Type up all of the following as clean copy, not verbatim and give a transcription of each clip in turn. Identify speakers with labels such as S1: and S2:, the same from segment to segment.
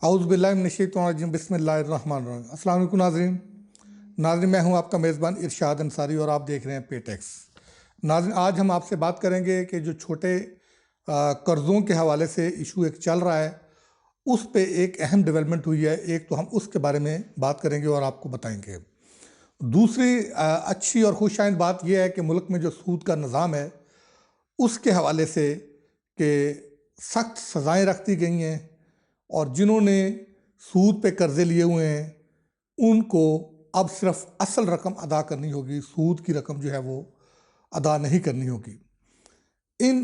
S1: औज़ुबिल्लाहि बिस्मिल्लाहिर्रहमानिर्रहीम। अस्सलाम वालेकुम नाज़रीन। मैं हूं आपका मेज़बान इरशाद अंसारी और आप देख रहे हैं पेटेक्स। नाज़रीन, आज हम आपसे बात करेंगे कि जो छोटे कर्ज़ों के हवाले से इशू एक चल रहा है, उस पे एक अहम डेवलपमेंट हुई है। एक तो हम उसके बारे में बात करेंगे और आपको बताएंगे। दूसरी अच्छी और खुशआइंद बात यह है कि मुल्क में जो सूद का निज़ाम है, उसके हवाले से कि सख्त सज़ाएँ रख दी गई हैं और जिन्होंने सूद पे कर्ज़े लिए हुए हैं उनको अब सिर्फ असल रकम अदा करनी होगी, सूद की रकम जो है वो अदा नहीं करनी होगी। इन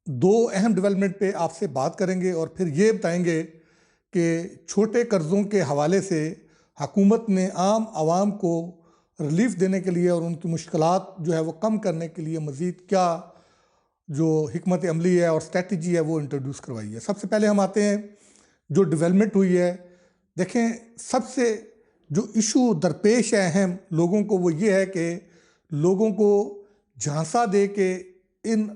S1: दो अहम डेवलपमेंट पे आपसे बात करेंगे और फिर ये बताएंगे कि छोटे कर्ज़ों के हवाले से हुकूमत ने आम आवाम को रिलीफ देने के लिए और उनकी मुश्किलात जो है वो कम करने के लिए मज़ीद क्या जो हिकमत अमली है और स्ट्रेटजी है वो इंट्रोड्यूस करवाई है। सबसे पहले हम आते हैं जो डेवलपमेंट हुई है। देखें, सबसे जो इशू दरपेश है अहम लोगों को, वो ये है कि लोगों को झांसा दे के इन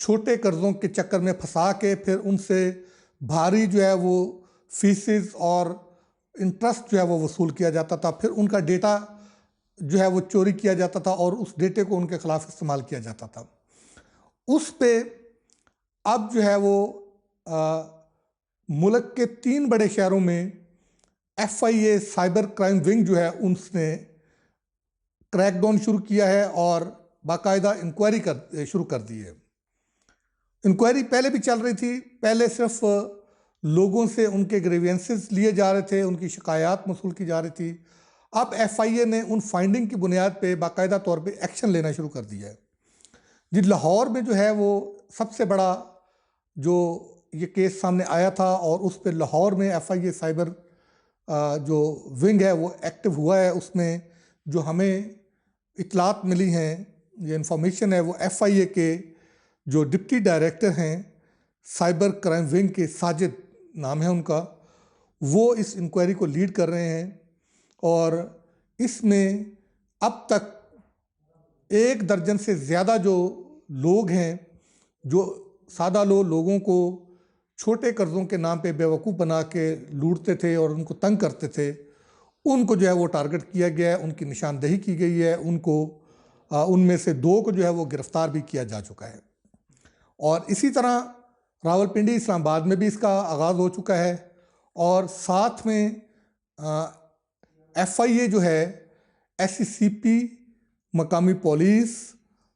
S1: छोटे कर्ज़ों के चक्कर में फंसा के फिर उनसे भारी जो है वो फीसेस और इंटरेस्ट जो है वो वसूल किया जाता था। फिर उनका डेटा जो है वो चोरी किया जाता था और उस डेटे को उनके खिलाफ इस्तेमाल किया जाता था। उस पे अब जो है वो मुल्क के 3 बड़े शहरों में FIA साइबर क्राइम विंग जो है उसने क्रैकडाउन शुरू किया है और बाकायदा इंक्वायरी शुरू कर दी है। इंक्वायरी पहले भी चल रही थी। पहले सिर्फ लोगों से उनके ग्रीवेंसेस लिए जा रहे थे, उनकी शिकायत मसूल की जा रही थी। अब FIA ने उन फाइंडिंग की बुनियाद पे बाकायदा तौर पे एक्शन लेना शुरू कर दिया है। जी, लाहौर में जो है वो सबसे बड़ा जो ये केस सामने आया था और उस पर लाहौर में FIA साइबर जो विंग है वो एक्टिव हुआ है। उसमें जो हमें इतलात मिली हैं, ये इंफॉर्मेशन है, वो FIA के जो डिप्टी डायरेक्टर हैं साइबर क्राइम विंग के, साजिद नाम है उनका, वो इस इंक्वायरी को लीड कर रहे हैं। और इसमें अब तक 1 दर्जन से ज़्यादा जो लोग हैं जो सादा लोगों को छोटे कर्ज़ों के नाम पे बेवकूफ़ बना के लूटते थे और उनको तंग करते थे, उनको जो है वो टारगेट किया गया है, उनकी निशानदेही की गई है। उनको उनमें से 2 को जो है वो गिरफ़्तार भी किया जा चुका है। और इसी तरह रावलपिंडी, इस्लामाबाद में भी इसका आगाज़ हो चुका है। और साथ में FIA जो है, SCCP, मकामी पुलिस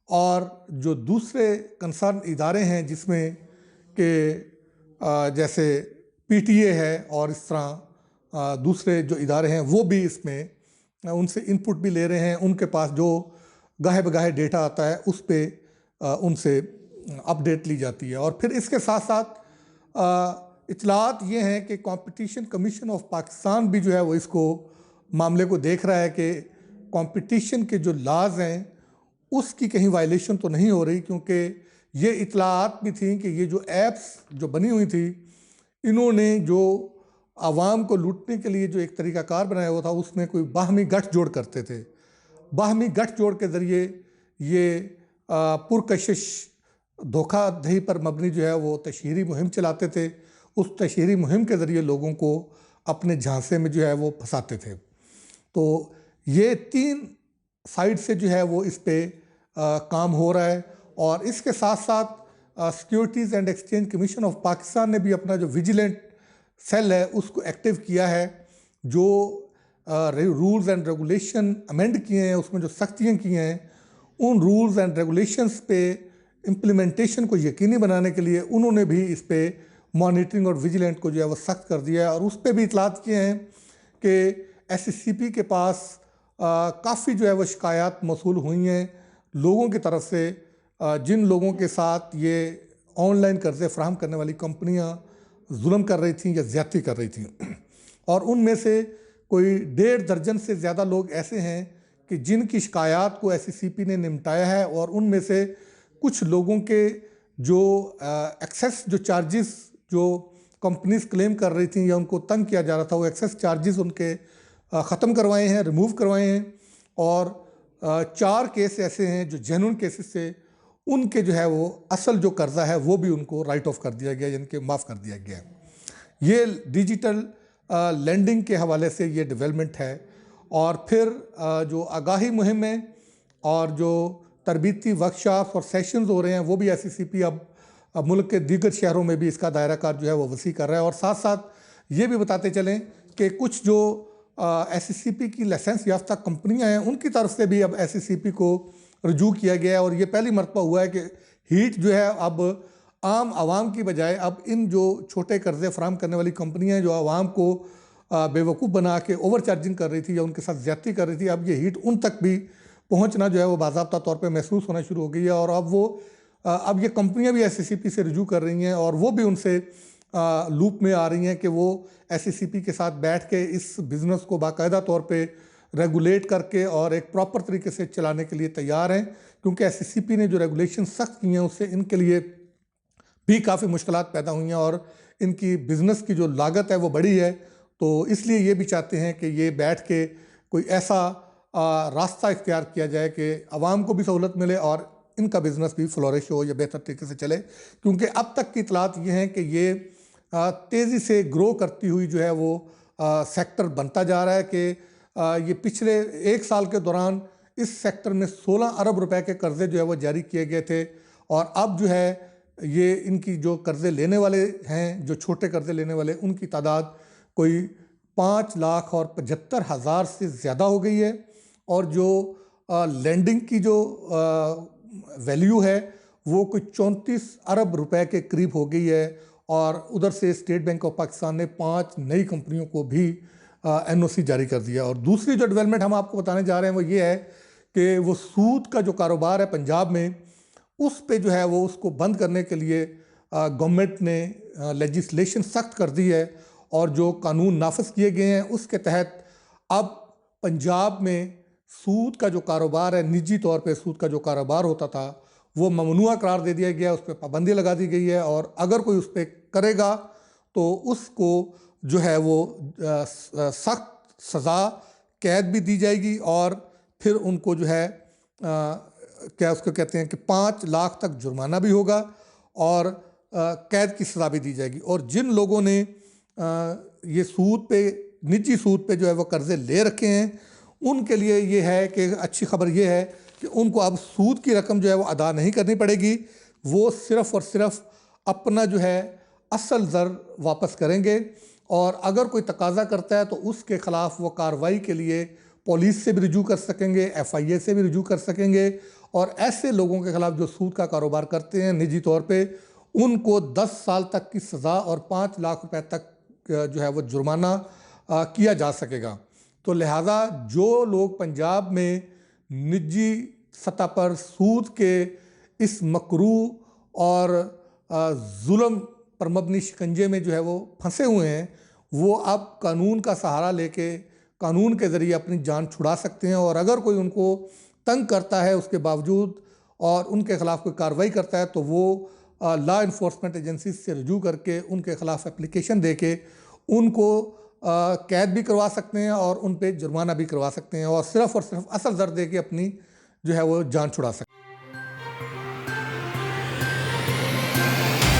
S1: और जो दूसरे कंसर्न इदारे हैं जिसमें कि जैसे PTA है और इस तरह दूसरे जो इदारे हैं, वो भी इसमें उनसे इनपुट भी ले रहे हैं। उनके पास जो गाहे बगाहे डेटा आता है उस पर उनसे अपडेट ली जाती है। और फिर इसके साथ साथ इतलात ये हैं कि कंपटीशन कमीशन ऑफ पाकिस्तान भी जो है वो इसको मामले को देख रहा है कि कंपटीशन के जो लाज हैं उसकी कहीं वायलेशन तो नहीं हो रही, क्योंकि ये इतलात भी थी कि ये जो ऐप्स जो बनी हुई थी, इन्होंने जो आवाम को लूटने के लिए जो एक तरीक़ाकार बनाया हुआ था उसमें कोई बाहमी गठजोड़ करते थे। बाहमी गठजोड़ के ज़रिए ये पुरकशिश धोखाधड़ी पर मबनी जो है वो तशहीरी मुहिम चलाते थे। उस तशहीरी मुहिम के ज़रिए लोगों को अपने झांसे में जो है वो फंसाते थे। तो ये 3 साइड से जो है वो इस पे काम हो रहा है। और इसके साथ साथ securities and exchange commission of Pakistan ने भी अपना जो विजिलेंट सेल है उसको एक्टिव किया है। जो रूल्स एंड रेगुलेशन अमेंड किए हैं, उसमें जो सख्तियाँ की हैं, उन रूल्स एंड रेगुलेशंस पे इम्प्लीमेंटेशन को यकीनी बनाने के लिए उन्होंने भी इस पे मॉनिटरिंग और विजिलेंट को जो है वो सख्त कर दिया है। और उस पर भी इतलात किए हैं कि SCCP के पास काफ़ी जो है वो शिकायत मौसूल हुई हैं लोगों की तरफ से, जिन लोगों के साथ ये ऑनलाइन कर्ज़े फराहम करने वाली कंपनियां जुल्म कर रही थीं या ज़्यादती कर रही थीं। और उनमें से कोई 1.5 दर्जन से ज़्यादा लोग ऐसे हैं कि जिनकी शिकायत को SCCP ने निपटाया है। और उनमें से कुछ लोगों के जो एक्सेस जो चार्जेस जो कंपनीज क्लेम कर रही थी या उनको तंग किया जा रहा था, वो एक्सेस चार्जेस उनके ख़त्म करवाए हैं, रिमूव करवाए हैं। और 4 केस ऐसे हैं जो जेन्युइन केसेस से उनके जो है वो असल जो कर्जा है वो भी उनको राइट ऑफ कर दिया गया, यानी कि माफ़ कर दिया गया। ये डिजिटल लैंडिंग के हवाले से ये डेवलपमेंट है। और फिर जो आगाही मुहिमें और जो तरबीती वर्कशॉप और सेशंस हो रहे हैं, वो भी SCCP अब मुल्क के दीगर शहरों में भी इसका दायरा कार जो है वो वसी कर रहा है। और साथ साथ ये भी बताते चलें कि कुछ जो SCCP की लाइसेंस याफ्ता कंपनियां हैं, उनकी तरफ से भी अब SCCP को रजू किया गया है। और ये पहली मरतबा हुआ है कि हीट जो है अब आम आवाम की बजाय अब इन जो छोटे कर्जे फराम करने वाली कंपनियां जो आवाम को बेवकूफ़ बना के ओवर चार्जिंग कर रही थी या उनके साथ ज्यादती कर रही थी, अब ये हीट उन तक भी पहुंचना जो है वो बाज़ाब्ता तौर पे महसूस होना शुरू हो गई है। और अब ये कंपनियां भी SCCP से रजू कर रही हैं और वो भी उनसे लूप में आ रही हैं कि वो SCCP के साथ बैठ के इस बिज़नेस को बाकायदा तौर पे रेगुलेट करके और एक प्रॉपर तरीके से चलाने के लिए तैयार हैं। क्योंकि SCCP ने जो रेगुलेशन सख्त किए हैं उससे इनके लिए भी काफ़ी मुश्किलात पैदा हुई हैं और इनकी बिज़नेस की जो लागत है वो बढ़ी है। तो इसलिए ये भी चाहते हैं कि ये बैठ के कोई ऐसा रास्ता इख्तियार किया जाए कि आवाम को भी सहूलत मिले और इनका बिज़नेस भी फ्लोरिश हो या बेहतर तरीके से चले। क्योंकि अब तक की इतलात ये हैं कि ये तेज़ी से ग्रो करती हुई जो है वो सेक्टर बनता जा रहा है कि ये पिछले 1 साल के दौरान इस सेक्टर में 16 अरब रुपए के कर्जे जो है वो जारी किए गए थे। और अब जो है ये इनकी जो कर्जे लेने वाले हैं, जो छोटे कर्जे लेने वाले, उनकी तादाद कोई 5,75,000 से ज़्यादा हो गई है। और जो लैंडिंग की जो वैल्यू है वो कोई 34 अरब रुपए के करीब हो गई है। और उधर से स्टेट बैंक ऑफ पाकिस्तान ने 5 नई कंपनियों को भी NOC जारी कर दिया। और दूसरी जो डेवलपमेंट हम आपको बताने जा रहे हैं वो ये है कि वो सूद का जो कारोबार है पंजाब में, उस पे जो है वो उसको बंद करने के लिए गवर्नमेंट ने लेजिस्लेशन सख्त कर दी है। और जो कानून नाफिज किए गए हैं उसके तहत अब पंजाब में सूद का जो कारोबार है, निजी तौर पे सूद का जो कारोबार होता था, वो ममनुआ करार दे दिया गया, उस पर पाबंदी लगा दी गई है। और अगर कोई उस पर करेगा तो उसको जो है वो सख्त सज़ा, कैद भी दी जाएगी और फिर उनको जो है क्या उसको कहते हैं कि 5 लाख तक जुर्माना भी होगा और कैद की सज़ा भी दी जाएगी। और जिन लोगों ने ये सूद पे, निजी सूद पे जो है वो कर्जे ले रखे हैं, उनके लिए ये है कि अच्छी खबर ये है कि उनको अब सूद की रकम जो है वो अदा नहीं करनी पड़ेगी। वो सिर्फ़ और सिर्फ अपना जो है असल ज़र वापस करेंगे। और अगर कोई तकाजा करता है तो उसके ख़िलाफ़ वो कार्रवाई के लिए पुलिस से भी रुजू कर सकेंगे, FIA से भी रुजू कर सकेंगे। और ऐसे लोगों के ख़िलाफ़ जो सूद का कारोबार करते हैं निजी तौर पे, उनको 10 साल तक की सज़ा और 5 लाख रुपए तक जो है वो जुर्माना किया जा सकेगा। तो लिहाजा जो लोग पंजाब में निजी सतह पर सूद के इस मकरूह और जुल्म पर मबनी शिकंजे में जो है वो फंसे हुए हैं, वो अब कानून का सहारा लेके कानून के ज़रिए अपनी जान छुड़ा सकते हैं। और अगर कोई उनको तंग करता है उसके बावजूद और उनके ख़िलाफ़ कोई कार्रवाई करता है तो वो लॉ इन्फोर्समेंट एजेंसी से रजू करके उनके ख़िलाफ़ एप्लीकेशन दे के उनको कैद भी करवा सकते हैं और उन पे जुर्माना भी करवा सकते हैं और सिर्फ असल ज़र दे के अपनी जो है वो जान छुड़ा सकते हैं।